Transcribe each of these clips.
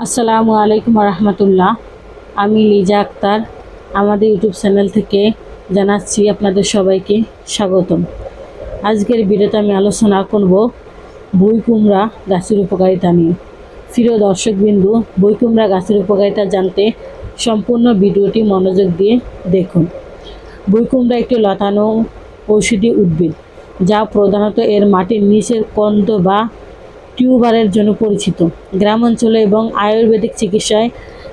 আসসালামু আলাইকুম রহমতুল্লাহ। আমি লিজা আক্তার আমাদের ইউটিউব চ্যানেল থেকে জানাচ্ছি আপনাদের সবাইকে স্বাগতম। আজকের ভিডিওতে আমি আলোচনা করব বই কুমড়া গাছের উপকারিতা নিয়ে। প্রিয় দর্শকবিন্দু, বই কুমড়া গাছের উপকারিতা জানতে সম্পূর্ণ ভিডিওটি মনোযোগ দিয়ে দেখুন। বই কুমড়া একটি লতানো ঔষধি উদ্ভিদ, যা প্রধানত এর মাটির নিচের কন্দ বা টিউবারের জন্য পরিচিত। গ্রাম অঞ্চলে এবং আয়ুর্বেদিক চিকিৎসায়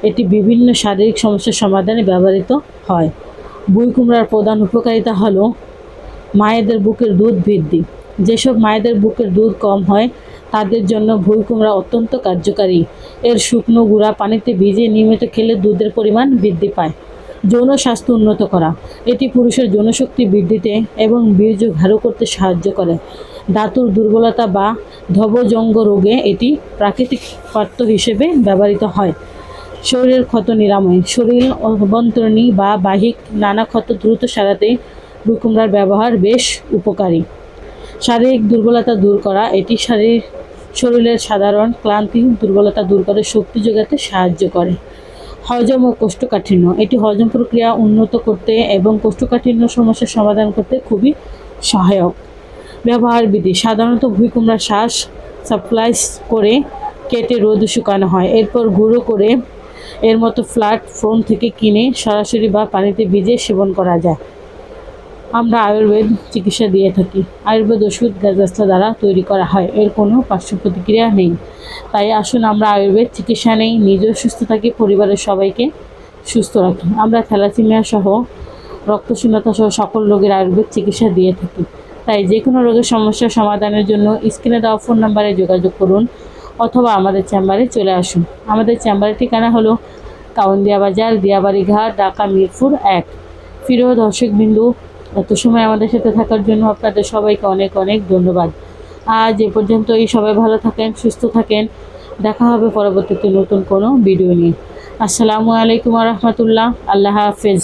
এটি বিভিন্ন শারীরিক সমস্যার সমাধানে ব্যবহৃত হয়। বই কুমড়ার প্রধান উপকারিতা হলো মায়েদের বুকের দুধ বৃদ্ধি। যেসব মায়েদের বুকের দুধ কম হয় তাদের জন্য বই কুমড়া অত্যন্ত কার্যকারী। এর শুকনো গুঁড়া পানিতে ভিজিয়ে নিয়মিত খেলে দুধের পরিমাণ বৃদ্ধি পায়। যৌন স্বাস্থ্য উন্নত করা, এটি পুরুষের যৌনশক্তি বৃদ্ধিতে এবং বীর্য ঘাড়ো করতে সাহায্য করে। ধাতুর দুর্বলতা বা ধবজঙ্গ রোগে এটি প্রাকৃতিক পাত্র হিসেবে ব্যবহৃত হয়। শরীরের ক্ষত নিরাময়, শরীর অভ্যন্তরীণ বা বাহ্যিক নানা ক্ষত দ্রুত সারাতে বই কুমড়ার ব্যবহার বেশ উপকারী। শারীরিক দুর্বলতা দূর করা, এটি শরীরের সাধারণ ক্লান্তি দুর্বলতা দূর করে শক্তি যোগাতে সাহায্য করে। হজম ও কোষ্ঠকাঠিন্য, এটি হজম প্রক্রিয়া উন্নত করতে এবং কোষ্ঠকাঠিন্য সমস্যার সমাধান করতে খুবই সহায়ক। ব্যবহার বিধি, সাধারণত বই কুমড়ার শ্বাস সাপ্লাইস করে কেটে রোদে শুকানো হয়, এরপর গুঁড়ো করে এর মতো ফ্ল্যাট ফোম থেকে কিনে সরাসরি বা পানিতে ভিজিয়ে সেবন করা যায়। আমরা আয়ুর্বেদ চিকিৎসা দিয়ে থাকি। আয়ুর্বেদ ওষুধ গাছগাছলা দ্বারা তৈরি করা হয়, এর কোনো পার্শ্ব প্রতিক্রিয়া নেই। তাই আসুন আমরা আয়ুর্বেদ চিকিৎসা নেই, নিজেও সুস্থ থাকি, পরিবারের সবাইকে সুস্থ রাখি। আমরা থ্যালাসেমিয়া সহ রক্তশূন্যতা সহ সকল রোগের আয়ুর্বেদ চিকিৎসা দিয়ে থাকি। তাই যে কোনো রোগের সমস্যার সমাধানের জন্য স্ক্রিনে দেওয়া ফোন নাম্বারে যোগাযোগ করুন অথবা আমাদের চেম্বারে চলে আসুন। আমাদের চেম্বারের ঠিকানা হলো কাউন্দিয়া বাজার, দিয়াবাড়ি ঘাট, ঢাকা মিরপুর 1। প্রিয় দর্শকবিন্দু, এত সময় আমাদের সাথে থাকার জন্য আপনাদের সবাইকে অনেক অনেক ধন্যবাদ। আজ এ পর্যন্তই। সবাই ভালো থাকেন, সুস্থ থাকেন। দেখা হবে পরবর্তীতে নতুন কোনো ভিডিও নিয়ে। আসসালামু আলাইকুম রহমতুল্লাহ। আল্লাহ হাফেজ।